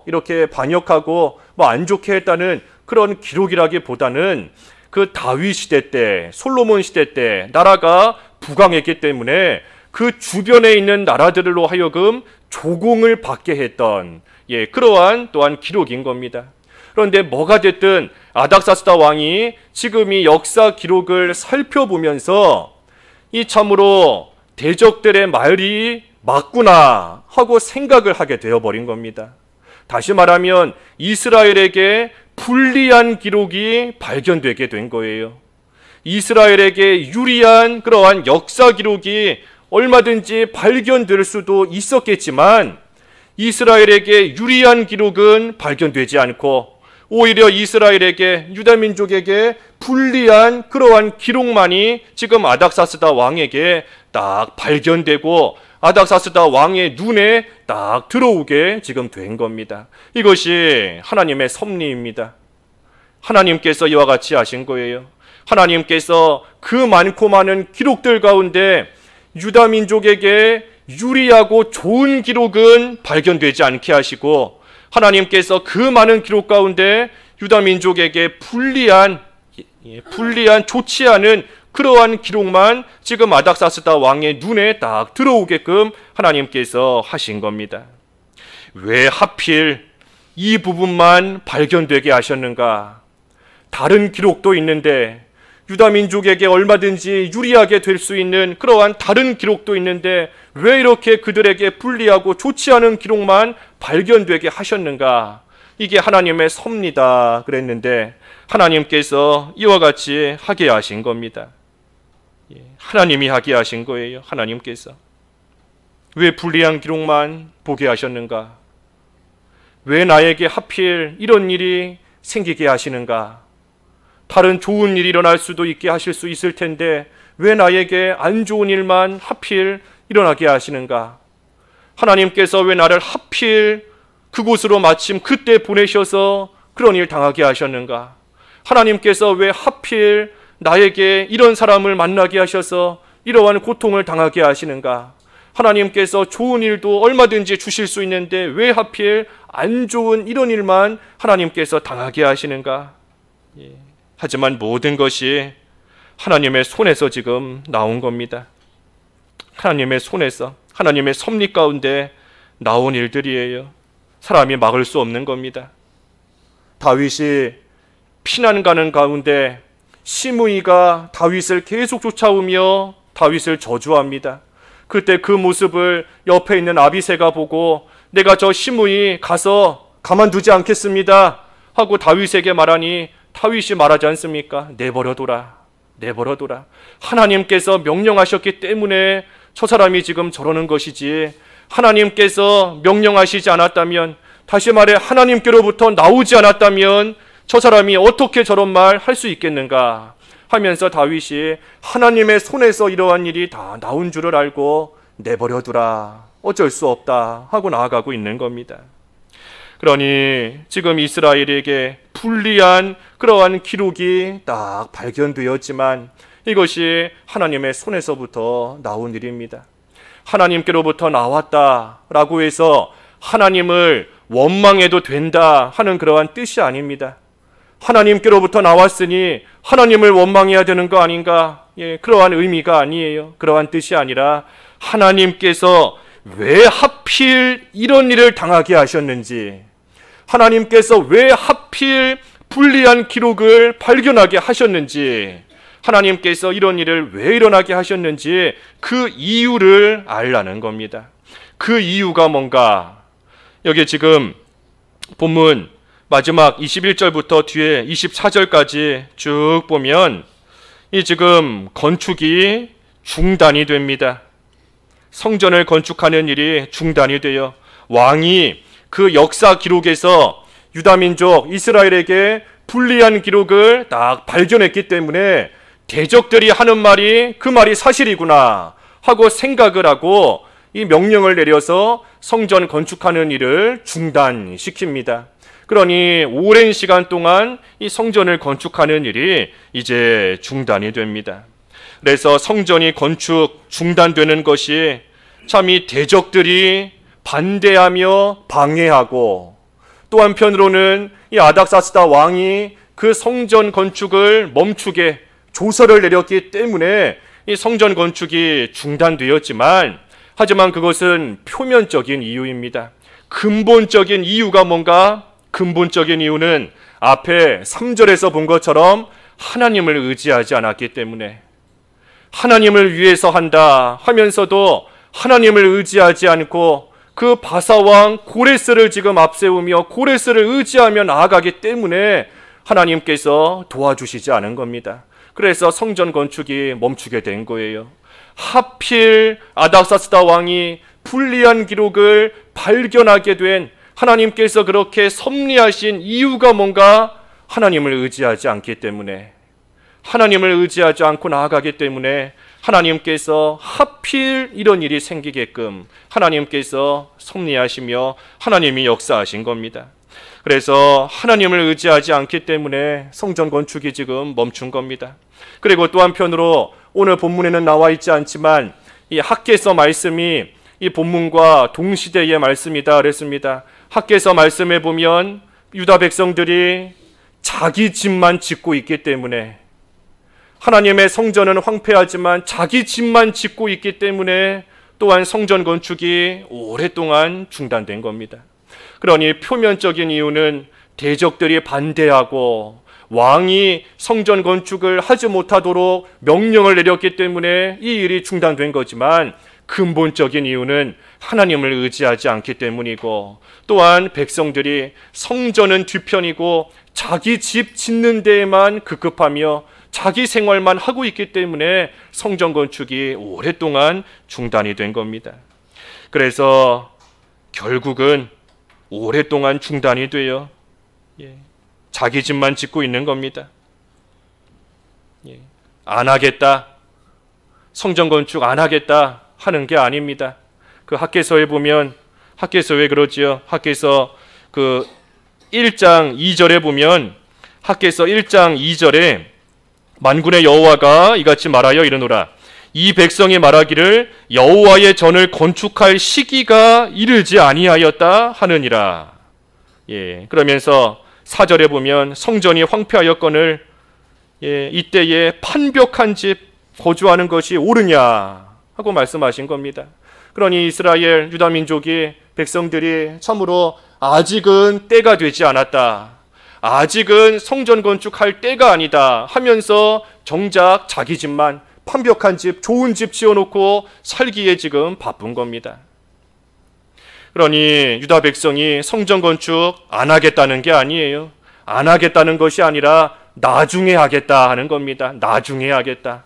이렇게 반역하고 안 좋게 했다는 그런 기록이라기보다는 그 다윗 시대 때, 솔로몬 시대 때 나라가 부강했기 때문에 그 주변에 있는 나라들로 하여금 조공을 받게 했던 그러한 또한 기록인 겁니다. 그런데 뭐가 됐든 아닥사스다 왕이 지금 이 역사 기록을 살펴보면서 이 참으로 대적들의 말이 맞구나 하고 생각을 하게 되어버린 겁니다. 다시 말하면 이스라엘에게 불리한 기록이 발견되게 된 거예요. 이스라엘에게 유리한 그러한 역사 기록이 얼마든지 발견될 수도 있었겠지만 이스라엘에게 유리한 기록은 발견되지 않고 오히려 이스라엘에게, 유다 민족에게 불리한 그러한 기록만이 지금 아닥사스다 왕에게 딱 발견되고 아닥사스다 왕의 눈에 딱 들어오게 지금 된 겁니다. 이것이 하나님의 섭리입니다. 하나님께서 이와 같이 하신 거예요. 하나님께서 그 많고 많은 기록들 가운데 유다 민족에게 유리하고 좋은 기록은 발견되지 않게 하시고, 하나님께서 그 많은 기록 가운데 유다 민족에게 불리한 좋지 않은 그러한 기록만 지금 아닥사스다 왕의 눈에 딱 들어오게끔 하나님께서 하신 겁니다. 왜 하필 이 부분만 발견되게 하셨는가? 다른 기록도 있는데, 유다 민족에게 얼마든지 유리하게 될 수 있는 그러한 다른 기록도 있는데 왜 이렇게 그들에게 불리하고 좋지 않은 기록만 발견되게 하셨는가? 이게 하나님의 섭리다 그랬는데 하나님께서 이와 같이 하게 하신 겁니다. 하나님이 하게 하신 거예요. 하나님께서. 왜 불리한 기록만 보게 하셨는가? 왜 나에게 하필 이런 일이 생기게 하시는가? 다른 좋은 일이 일어날 수도 있게 하실 수 있을 텐데 왜 나에게 안 좋은 일만 하필 일어나게 하시는가? 하나님께서 왜 나를 하필 그곳으로 마침 그때 보내셔서 그런 일 당하게 하셨는가? 하나님께서 왜 하필 나에게 이런 사람을 만나게 하셔서 이러한 고통을 당하게 하시는가? 하나님께서 좋은 일도 얼마든지 주실 수 있는데 왜 하필 안 좋은 이런 일만 하나님께서 당하게 하시는가? 하지만 모든 것이 하나님의 손에서 지금 나온 겁니다. 하나님의 손에서, 하나님의 섭리 가운데 나온 일들이에요. 사람이 막을 수 없는 겁니다. 다윗이 피난 가는 가운데 시므이가 다윗을 계속 쫓아오며 다윗을 저주합니다. 그때 그 모습을 옆에 있는 아비새가 보고 내가 저 시므이 가서 가만두지 않겠습니다 하고 다윗에게 말하니 다윗이 말하지 않습니까? 내버려둬라, 내버려둬라. 하나님께서 명령하셨기 때문에 저 사람이 지금 저러는 것이지, 하나님께서 명령하시지 않았다면, 다시 말해 하나님께로부터 나오지 않았다면 저 사람이 어떻게 저런 말 할 수 있겠는가 하면서 다윗이 하나님의 손에서 이러한 일이 다 나온 줄을 알고 내버려두라, 어쩔 수 없다 하고 나아가고 있는 겁니다. 그러니 지금 이스라엘에게 불리한 그러한 기록이 딱 발견되었지만 이것이 하나님의 손에서부터 나온 일입니다. 하나님께로부터 나왔다라고 해서 하나님을 원망해도 된다 하는 그러한 뜻이 아닙니다. 하나님께로부터 나왔으니 하나님을 원망해야 되는 거 아닌가? 그러한 의미가 아니에요. 그러한 뜻이 아니라 하나님께서 왜 하필 이런 일을 당하게 하셨는지, 하나님께서 왜 하필 불리한 기록을 발견하게 하셨는지, 하나님께서 이런 일을 왜 일어나게 하셨는지 그 이유를 알라는 겁니다. 그 이유가 뭔가? 여기 지금 본문 마지막 21절부터 뒤에 24절까지 쭉 보면 이 지금 건축이 중단이 됩니다. 성전을 건축하는 일이 중단이 돼요. 왕이 그 역사 기록에서 유다 민족 이스라엘에게 불리한 기록을 딱 발견했기 때문에 대적들이 하는 말이 그 말이 사실이구나 하고 생각을 하고 이 명령을 내려서 성전 건축하는 일을 중단시킵니다. 그러니 오랜 시간 동안 이 성전을 건축하는 일이 이제 중단이 됩니다. 그래서 성전이 건축 중단되는 것이 참 이 대적들이 반대하며 방해하고, 또 한편으로는 이 아닥사스다 왕이 그 성전 건축을 멈추게 조서를 내렸기 때문에 이 성전 건축이 중단되었지만, 하지만 그것은 표면적인 이유입니다. 근본적인 이유가 뭔가? 근본적인 이유는 앞에 3절에서 본 것처럼 하나님을 의지하지 않았기 때문에, 하나님을 위해서 한다 하면서도 하나님을 의지하지 않고 그 바사왕 고레스를 지금 앞세우며 고레스를 의지하며 나아가기 때문에 하나님께서 도와주시지 않은 겁니다. 그래서 성전 건축이 멈추게 된 거예요. 하필 아닥사스다 왕이 불리한 기록을 발견하게 된, 하나님께서 그렇게 섭리하신 이유가 뭔가? 하나님을 의지하지 않기 때문에, 하나님을 의지하지 않고 나아가기 때문에 하나님께서 하필 이런 일이 생기게끔 하나님께서 섭리하시며 하나님이 역사하신 겁니다. 그래서 하나님을 의지하지 않기 때문에 성전 건축이 지금 멈춘 겁니다. 그리고 또 한편으로 오늘 본문에는 나와 있지 않지만 이 학개서 말씀이 이 본문과 동시대의 말씀이다 그랬습니다. 학개서 말씀에 보면 유다 백성들이 자기 집만 짓고 있기 때문에, 하나님의 성전은 황폐하지만 자기 집만 짓고 있기 때문에 또한 성전 건축이 오랫동안 중단된 겁니다. 그러니 표면적인 이유는 대적들이 반대하고 왕이 성전 건축을 하지 못하도록 명령을 내렸기 때문에 이 일이 중단된 거지만, 근본적인 이유는 하나님을 의지하지 않기 때문이고, 또한 백성들이 성전은 뒤편이고 자기 집 짓는 데에만 급급하며 자기 생활만 하고 있기 때문에 성전 건축이 오랫동안 중단이 된 겁니다. 그래서 결국은 오랫동안 중단이 돼요. 자기 집만 짓고 있는 겁니다. 안 하겠다, 성전 건축 안 하겠다 하는 게 아닙니다. 그 학개서에 보면, 학개서 왜 그러지요? 학개서 그 1장 2절에 보면, 학개서 1장 2절에 만군의 여호와가 이같이 말하여 이르노라. 이 백성이 말하기를 여호와의 전을 건축할 시기가 이르지 아니하였다 하느니라. 그러면서 4절에 보면 성전이 황폐하였거늘 이때에 판벽한 집 거주하는 것이 옳으냐 하고 말씀하신 겁니다. 그러니 이스라엘 유다 민족이, 백성들이 참으로 아직은 때가 되지 않았다, 아직은 성전 건축할 때가 아니다 하면서 정작 자기 집만, 판벽한 집, 좋은 집 지어놓고 살기에 지금 바쁜 겁니다. 그러니 유다 백성이 성전 건축 안 하겠다는 게 아니에요. 안 하겠다는 것이 아니라 나중에 하겠다 하는 겁니다. 나중에 하겠다.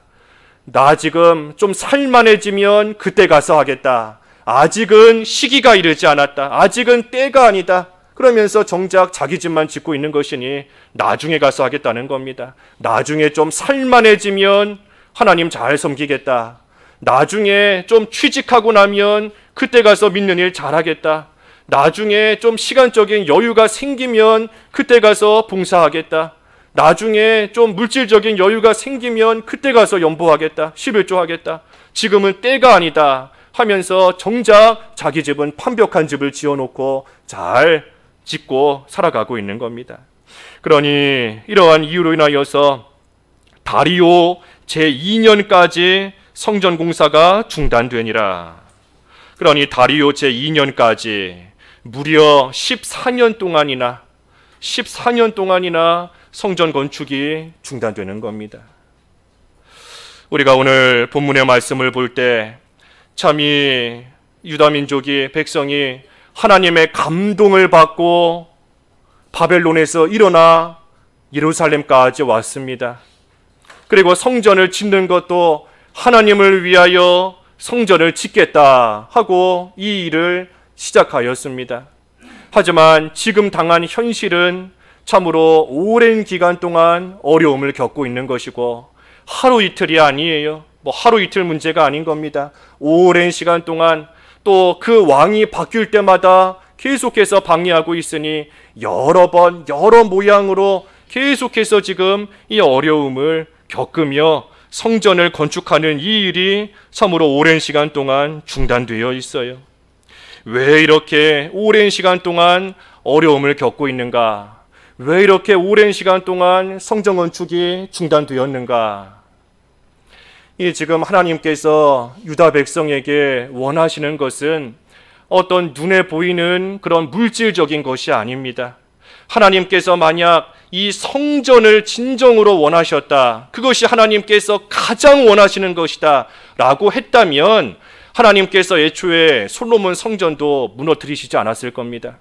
나 지금 좀 살만해지면 그때 가서 하겠다. 아직은 시기가 이르지 않았다. 아직은 때가 아니다. 그러면서 정작 자기 집만 짓고 있는 것이니 나중에 가서 하겠다는 겁니다. 나중에 좀 살만해지면 하나님 잘 섬기겠다. 나중에 좀 취직하고 나면 그때 가서 믿는 일 잘하겠다. 나중에 좀 시간적인 여유가 생기면 그때 가서 봉사하겠다. 나중에 좀 물질적인 여유가 생기면 그때 가서 연보하겠다. 11조 하겠다. 지금은 때가 아니다 하면서 정작 자기 집은 판벽한 집을 지어놓고 잘 짓고 살아가고 있는 겁니다. 그러니 이러한 이유로 인하여서 다리오 제2년까지 성전 공사가 중단되니라. 그러니 다리오 제2년까지 무려 14년 동안이나 성전 건축이 중단되는 겁니다. 우리가 오늘 본문의 말씀을 볼 때 참 이 유다 민족이, 백성이 하나님의 감동을 받고 바벨론에서 일어나 예루살렘까지 왔습니다. 그리고 성전을 짓는 것도 하나님을 위하여 성전을 짓겠다 하고 이 일을 시작하였습니다. 하지만 지금 당한 현실은 참으로 오랜 기간 동안 어려움을 겪고 있는 것이고, 하루 이틀이 아니에요. 하루 이틀 문제가 아닌 겁니다. 오랜 시간 동안, 또 그 왕이 바뀔 때마다 계속해서 방해하고 있으니 여러 번 여러 모양으로 계속해서 지금 이 어려움을 겪으며 성전을 건축하는 이 일이 참으로 오랜 시간 동안 중단되어 있어요. 왜 이렇게 오랜 시간 동안 어려움을 겪고 있는가? 왜 이렇게 오랜 시간 동안 성전 건축이 중단되었는가? 이 지금 하나님께서 유다 백성에게 원하시는 것은 어떤 눈에 보이는 그런 물질적인 것이 아닙니다. 하나님께서 만약 이 성전을 진정으로 원하셨다, 그것이 하나님께서 가장 원하시는 것이다 라고 했다면 하나님께서 애초에 솔로몬 성전도 무너뜨리시지 않았을 겁니다.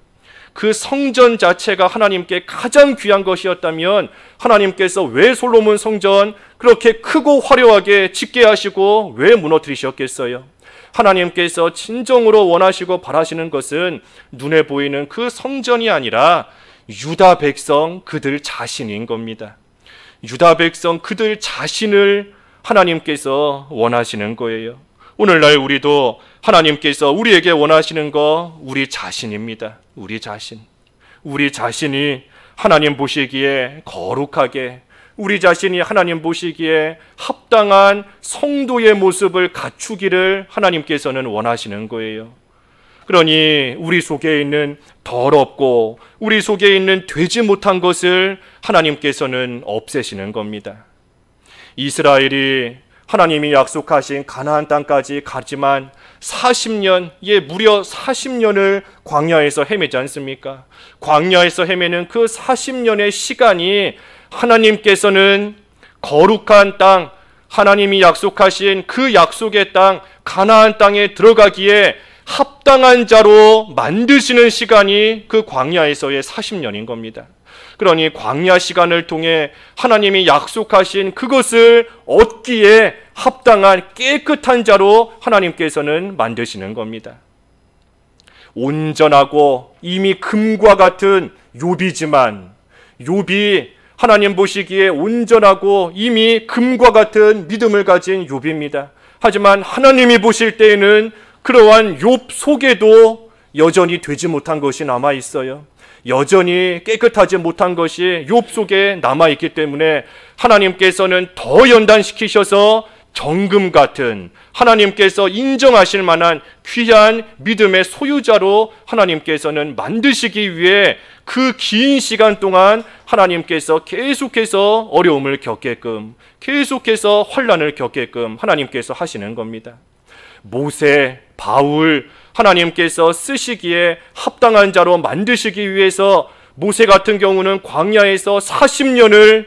그 성전 자체가 하나님께 가장 귀한 것이었다면 하나님께서 왜 솔로몬 성전 그렇게 크고 화려하게 짓게 하시고 왜 무너뜨리셨겠어요? 하나님께서 진정으로 원하시고 바라시는 것은 눈에 보이는 그 성전이 아니라 유다 백성 그들 자신인 겁니다. 유다 백성 그들 자신을 하나님께서 원하시는 거예요. 오늘날 우리도 하나님께서 우리에게 원하시는 거 우리 자신입니다. 우리 자신. 우리 자신이 하나님 보시기에 거룩하게, 우리 자신이 하나님 보시기에 합당한 성도의 모습을 갖추기를 하나님께서는 원하시는 거예요. 그러니 우리 속에 있는 더럽고 우리 속에 있는 되지 못한 것을 하나님께서는 없애시는 겁니다. 이스라엘이 하나님이 약속하신 가나안 땅까지 가지만 40년, 무려 40년을 광야에서 헤매지 않습니까? 광야에서 헤매는 그 40년의 시간이 하나님께서는 거룩한 땅, 하나님이 약속하신 그 약속의 땅, 가나안 땅에 들어가기에 합당한 자로 만드시는 시간이 그 광야에서의 40년인 겁니다. 그러니 광야 시간을 통해 하나님이 약속하신 그것을 얻기에 합당한 깨끗한 자로 하나님께서는 만드시는 겁니다. 온전하고 이미 금과 같은 욥이지만, 욥이 하나님 보시기에 온전하고 이미 금과 같은 믿음을 가진 욥입니다. 하지만 하나님이 보실 때에는 그러한 욥 속에도 여전히 되지 못한 것이 남아 있어요. 여전히 깨끗하지 못한 것이 욥 속에 남아있기 때문에 하나님께서는 더 연단시키셔서 정금 같은, 하나님께서 인정하실 만한 귀한 믿음의 소유자로 하나님께서는 만드시기 위해 그 긴 시간 동안 하나님께서 계속해서 어려움을 겪게끔, 계속해서 환난을 겪게끔 하나님께서 하시는 겁니다. 모세, 바울, 하나님께서 쓰시기에 합당한 자로 만드시기 위해서 모세 같은 경우는 광야에서 40년을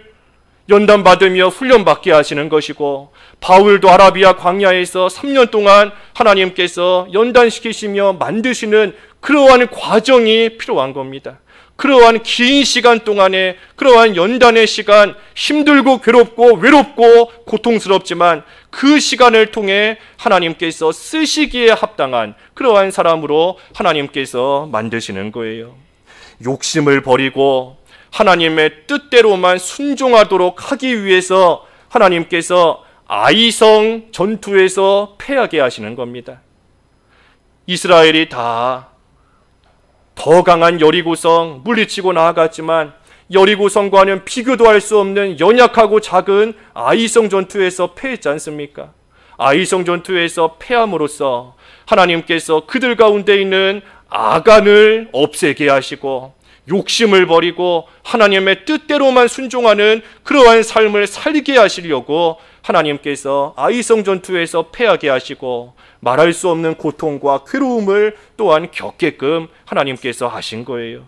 연단받으며 훈련받게 하시는 것이고, 바울도 아라비아 광야에서 3년 동안 하나님께서 연단시키시며 만드시는 그러한 과정이 필요한 겁니다. 그러한 긴 시간 동안에, 그러한 연단의 시간, 힘들고 괴롭고 외롭고 고통스럽지만 그 시간을 통해 하나님께서 쓰시기에 합당한 그러한 사람으로 하나님께서 만드시는 거예요. 욕심을 버리고 하나님의 뜻대로만 순종하도록 하기 위해서 하나님께서 아이성 전투에서 패하게 하시는 겁니다. 이스라엘이 다 더 강한 여리고성 물리치고 나아갔지만 여리고성과는 비교도 할 수 없는 연약하고 작은 아이성 전투에서 패했지 않습니까? 아이성 전투에서 패함으로써 하나님께서 그들 가운데 있는 아간을 없애게 하시고 욕심을 버리고 하나님의 뜻대로만 순종하는 그러한 삶을 살게 하시려고 하나님께서 아이성 전투에서 패하게 하시고 말할 수 없는 고통과 괴로움을 또한 겪게끔 하나님께서 하신 거예요.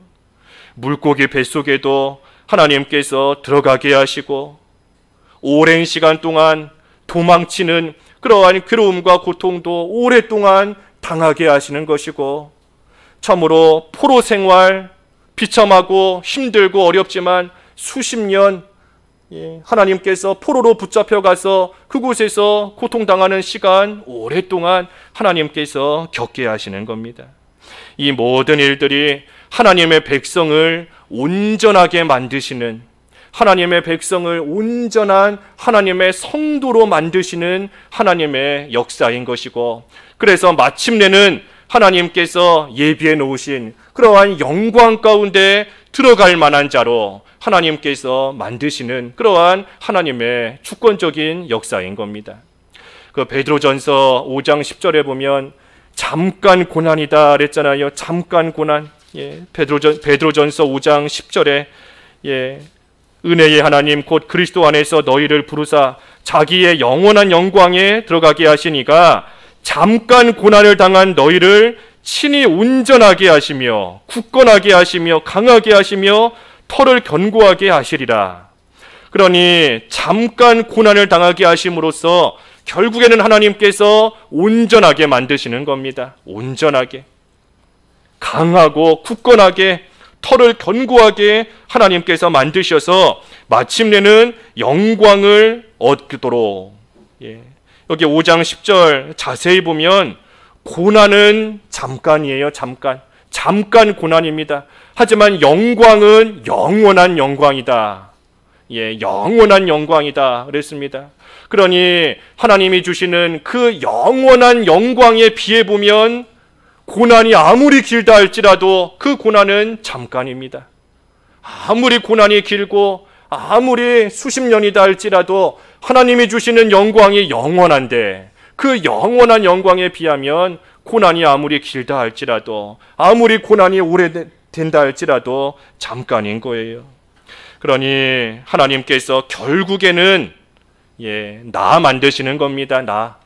물고기 뱃속에도 하나님께서 들어가게 하시고 오랜 시간 동안 도망치는 그러한 괴로움과 고통도 오랫동안 당하게 하시는 것이고, 참으로 포로 생활, 비참하고 힘들고 어렵지만 수십 년 하나님께서 포로로 붙잡혀가서 그곳에서 고통당하는 시간 오랫동안 하나님께서 겪게 하시는 겁니다. 이 모든 일들이 하나님의 백성을 온전하게 만드시는, 하나님의 백성을 온전한 하나님의 성도로 만드시는 하나님의 역사인 것이고, 그래서 마침내는 하나님께서 예비해 놓으신 그러한 영광 가운데 들어갈 만한 자로 하나님께서 만드시는 그러한 하나님의 주권적인 역사인 겁니다. 그 베드로전서 5장 10절에 보면 잠깐 고난이다 그랬잖아요. 잠깐 고난. 베드로전서 5장 10절에 은혜의 하나님 곧 그리스도 안에서 너희를 부르사 자기의 영원한 영광에 들어가게 하시니가 잠깐 고난을 당한 너희를 친히 온전하게 하시며 굳건하게 하시며 강하게 하시며 털을 견고하게 하시리라. 그러니 잠깐 고난을 당하게 하심으로써 결국에는 하나님께서 온전하게 만드시는 겁니다. 온전하게, 강하고 굳건하게, 털을 견고하게 하나님께서 만드셔서 마침내는 영광을 얻도록. 여기 5장 10절 자세히 보면 고난은 잠깐이에요. 잠깐 고난입니다. 하지만 영광은 영원한 영광이다. 영원한 영광이다 그랬습니다. 그러니 하나님이 주시는 그 영원한 영광에 비해 보면 고난이 아무리 길다 할지라도 그 고난은 잠깐입니다. 아무리 고난이 길고 아무리 수십 년이다 할지라도 하나님이 주시는 영광이 영원한데, 그 영원한 영광에 비하면 고난이 아무리 길다 할지라도, 아무리 고난이 오래된다 할지라도 잠깐인 거예요. 그러니 하나님께서 결국에는 나 만드시는 겁니다.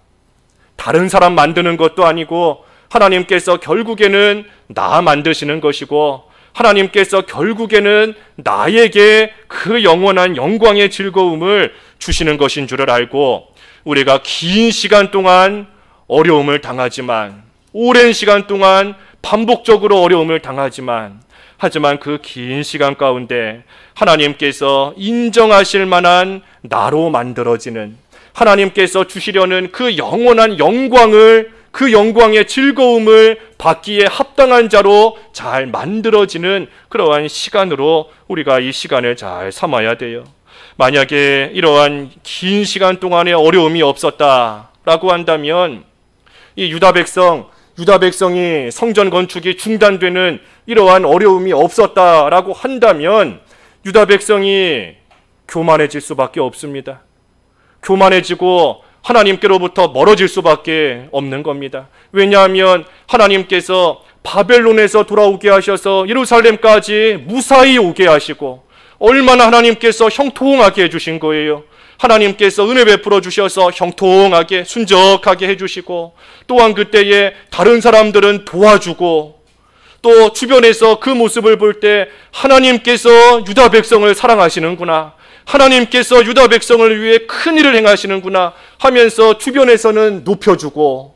다른 사람 만드는 것도 아니고 하나님께서 결국에는 나 만드시는 것이고, 하나님께서 결국에는 나에게 그 영원한 영광의 즐거움을 주시는 것인 줄을 알고, 우리가 긴 시간 동안 어려움을 당하지만, 오랜 시간 동안 반복적으로 어려움을 당하지만, 하지만 그 긴 시간 가운데 하나님께서 인정하실 만한 나로 만들어지는, 하나님께서 주시려는 그 영원한 영광을, 그 영광의 즐거움을 받기에 합당한 자로 잘 만들어지는 그러한 시간으로 우리가 이 시간을 잘 삼아야 돼요. 만약에 이러한 긴 시간 동안의 어려움이 없었다라고 한다면, 이 유다 백성이 성전 건축이 중단되는 이러한 어려움이 없었다라고 한다면 유다 백성이 교만해질 수밖에 없습니다. 교만해지고 하나님께로부터 멀어질 수밖에 없는 겁니다. 왜냐하면 하나님께서 바벨론에서 돌아오게 하셔서 예루살렘까지 무사히 오게 하시고, 얼마나 하나님께서 형통하게 해주신 거예요. 하나님께서 은혜 베풀어 주셔서 형통하게 순적하게 해주시고, 또한 그때에 다른 사람들은 도와주고, 또 주변에서 그 모습을 볼 때 하나님께서 유다 백성을 사랑하시는구나, 하나님께서 유다 백성을 위해 큰 일을 행하시는구나 하면서 주변에서는 높여주고,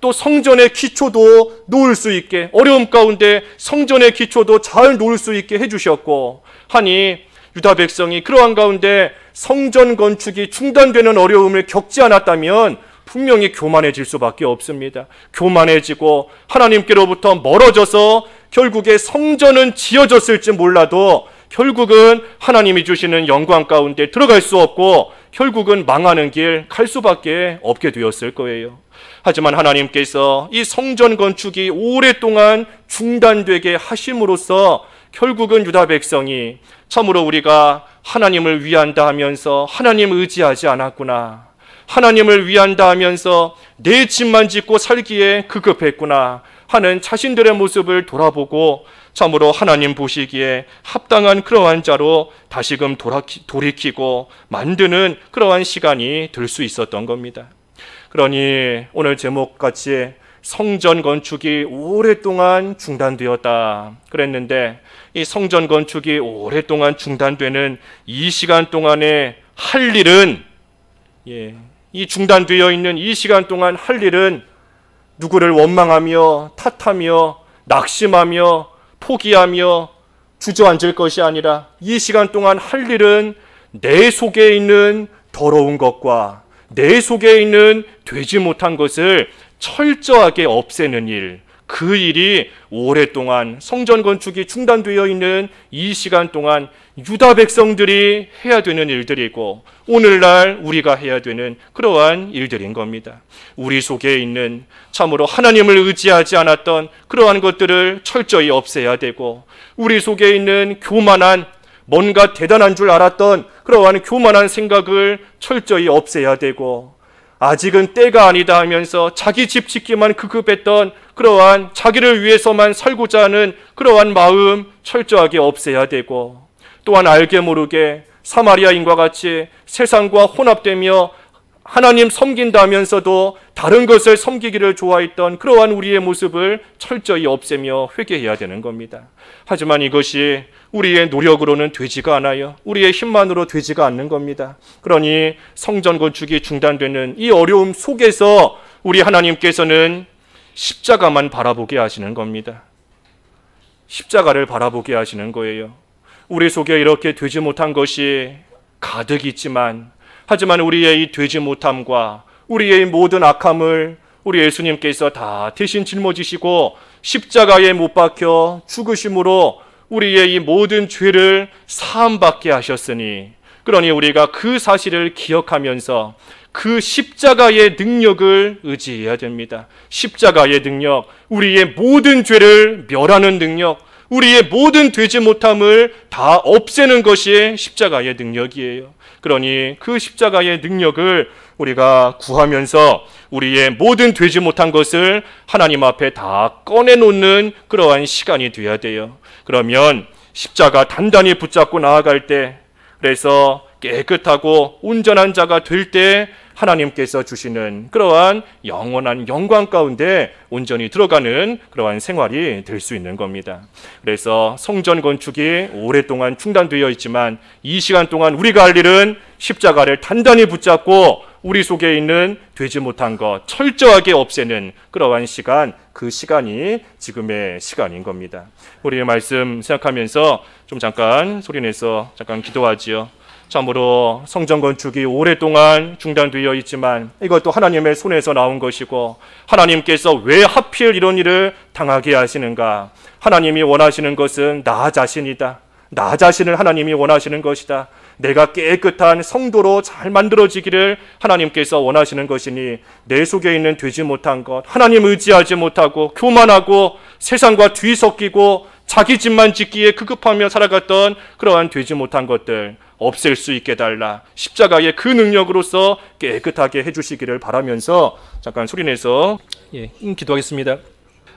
또 성전의 기초도 놓을 수 있게, 어려움 가운데 성전의 기초도 잘 놓을 수 있게 해주셨고 하니, 유다 백성이 그러한 가운데 성전 건축이 중단되는 어려움을 겪지 않았다면 분명히 교만해질 수밖에 없습니다. 교만해지고 하나님께로부터 멀어져서 결국에 성전은 지어졌을지 몰라도 결국은 하나님이 주시는 영광 가운데 들어갈 수 없고 결국은 망하는 길 갈 수밖에 없게 되었을 거예요. 하지만 하나님께서 이 성전 건축이 오랫동안 중단되게 하심으로써 결국은 유다 백성이 참으로 우리가 하나님을 위한다 하면서 하나님 의지하지 않았구나, 하나님을 위한다 하면서 내 집만 짓고 살기에 급급했구나 하는 자신들의 모습을 돌아보고 참으로 하나님 보시기에 합당한 그러한 자로 다시금 돌이키고 만드는 그러한 시간이 될 수 있었던 겁니다. 그러니 오늘 제목같이 성전 건축이 오랫동안 중단되었다 그랬는데, 이 성전 건축이 오랫동안 중단되는 이 시간 동안에 할 일은, 이 중단되어 있는 이 시간 동안 할 일은 누구를 원망하며 탓하며 낙심하며 포기하며 주저앉을 것이 아니라, 이 시간 동안 할 일은 내 속에 있는 더러운 것과 내 속에 있는 되지 못한 것을 철저하게 없애는 일, 그 일이 오랫동안 성전 건축이 중단되어 있는 이 시간 동안 유다 백성들이 해야 되는 일들이고, 오늘날 우리가 해야 되는 그러한 일들인 겁니다. 우리 속에 있는 참으로 하나님을 의지하지 않았던 그러한 것들을 철저히 없애야 되고, 우리 속에 있는 교만한, 뭔가 대단한 줄 알았던 그러한 교만한 생각을 철저히 없애야 되고, 아직은 때가 아니다 하면서 자기 집 짓기만 급급했던 그러한 자기를 위해서만 살고자 하는 그러한 마음 철저하게 없애야 되고, 또한 알게 모르게 사마리아인과 같이 세상과 혼합되며 하나님 섬긴다 하면서도 다른 것을 섬기기를 좋아했던 그러한 우리의 모습을 철저히 없애며 회개해야 되는 겁니다. 하지만 이것이 우리의 노력으로는 되지가 않아요. 우리의 힘만으로 되지가 않는 겁니다. 그러니 성전 건축이 중단되는 이 어려움 속에서 우리 하나님께서는 십자가만 바라보게 하시는 겁니다. 십자가를 바라보게 하시는 거예요. 우리 속에 이렇게 되지 못한 것이 가득 있지만, 하지만 우리의 이 되지 못함과 우리의 모든 악함을 우리 예수님께서 다 대신 짊어지시고 십자가에 못 박혀 죽으심으로 우리의 이 모든 죄를 사함받게 하셨으니, 그러니 우리가 그 사실을 기억하면서 그 십자가의 능력을 의지해야 됩니다. 십자가의 능력, 우리의 모든 죄를 멸하는 능력, 우리의 모든 되지 못함을 다 없애는 것이 십자가의 능력이에요. 그러니 그 십자가의 능력을 우리가 구하면서 우리의 모든 되지 못한 것을 하나님 앞에 다 꺼내놓는 그러한 시간이 되어야 돼요. 그러면 십자가 단단히 붙잡고 나아갈 때, 그래서 깨끗하고 온전한 자가 될 때 하나님께서 주시는 그러한 영원한 영광 가운데 온전히 들어가는 그러한 생활이 될 수 있는 겁니다. 그래서 성전 건축이 오랫동안 중단되어 있지만 이 시간 동안 우리가 할 일은 십자가를 단단히 붙잡고 우리 속에 있는 되지 못한 것 철저하게 없애는 그러한 시간, 그 시간이 지금의 시간인 겁니다. 우리의 말씀 생각하면서 좀 잠깐 소리내서 잠깐 기도하지요. 참으로 성전 건축이 오랫동안 중단되어 있지만 이것도 하나님의 손에서 나온 것이고, 하나님께서 왜 하필 이런 일을 당하게 하시는가? 하나님이 원하시는 것은 나 자신이다. 나 자신을 하나님이 원하시는 것이다. 내가 깨끗한 성도로 잘 만들어지기를 하나님께서 원하시는 것이니, 내 속에 있는 되지 못한 것, 하나님 의지하지 못하고 교만하고 세상과 뒤섞이고 자기 집만 짓기에 급급하며 살아갔던 그러한 되지 못한 것들 없앨 수 있게 달라. 십자가의 그 능력으로서 깨끗하게 해주시기를 바라면서 잠깐 소리내서 기도하겠습니다.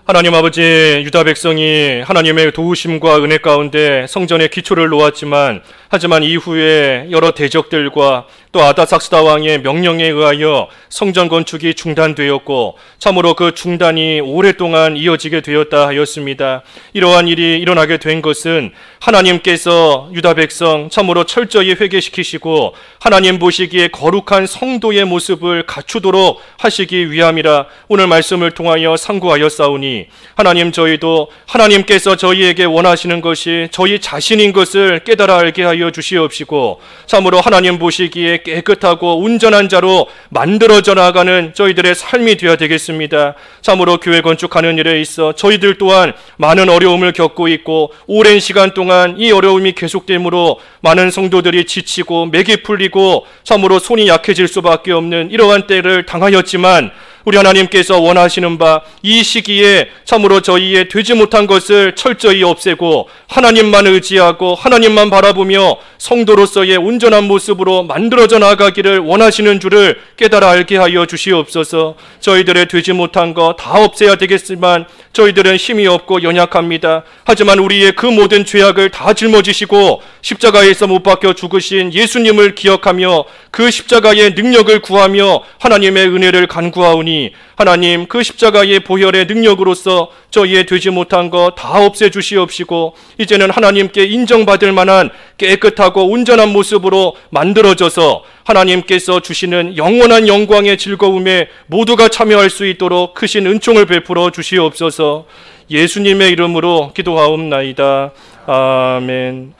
하나님 아버지, 유다 백성이 하나님의 도우심과 은혜 가운데 성전의 기초를 놓았지만, 하지만 이후에 여러 대적들과 또 아다삭스다 왕의 명령에 의하여 성전 건축이 중단되었고, 참으로 그 중단이 오랫동안 이어지게 되었다 하였습니다. 이러한 일이 일어나게 된 것은 하나님께서 유다 백성 참으로 철저히 회개시키시고 하나님 보시기에 거룩한 성도의 모습을 갖추도록 하시기 위함이라 오늘 말씀을 통하여 상고하였사오니, 하나님, 저희도 하나님께서 저희에게 원하시는 것이 저희 자신인 것을 깨달아 알게 하여 주시옵시고, 참으로 하나님 보시기에 깨끗하고 온전한 자로 만들어져 나가는 저희들의 삶이 되어야 되겠습니다. 참으로 교회 건축하는 일에 있어 저희들 또한 많은 어려움을 겪고 있고, 오랜 시간 동안 이 어려움이 계속되므로 많은 성도들이 지치고 맥이 풀리고 참으로 손이 약해질 수밖에 없는 이러한 때를 당하였지만, 우리 하나님께서 원하시는 바 이 시기에 참으로 저희의 되지 못한 것을 철저히 없애고 하나님만 의지하고 하나님만 바라보며 성도로서의 온전한 모습으로 만들어져 나가기를 원하시는 줄을 깨달아 알게 하여 주시옵소서. 저희들의 되지 못한 것 다 없애야 되겠지만 저희들은 힘이 없고 연약합니다. 하지만 우리의 그 모든 죄악을 다 짊어지시고 십자가에서 못 박혀 죽으신 예수님을 기억하며 그 십자가의 능력을 구하며 하나님의 은혜를 간구하오니, 하나님 그 십자가의 보혈의 능력으로서 저희의 되지 못한 것 다 없애주시옵시고, 이제는 하나님께 인정받을 만한 깨끗하고 온전한 모습으로 만들어져서 하나님께서 주시는 영원한 영광의 즐거움에 모두가 참여할 수 있도록 크신 은총을 베풀어 주시옵소서. 예수님의 이름으로 기도하옵나이다. 아멘.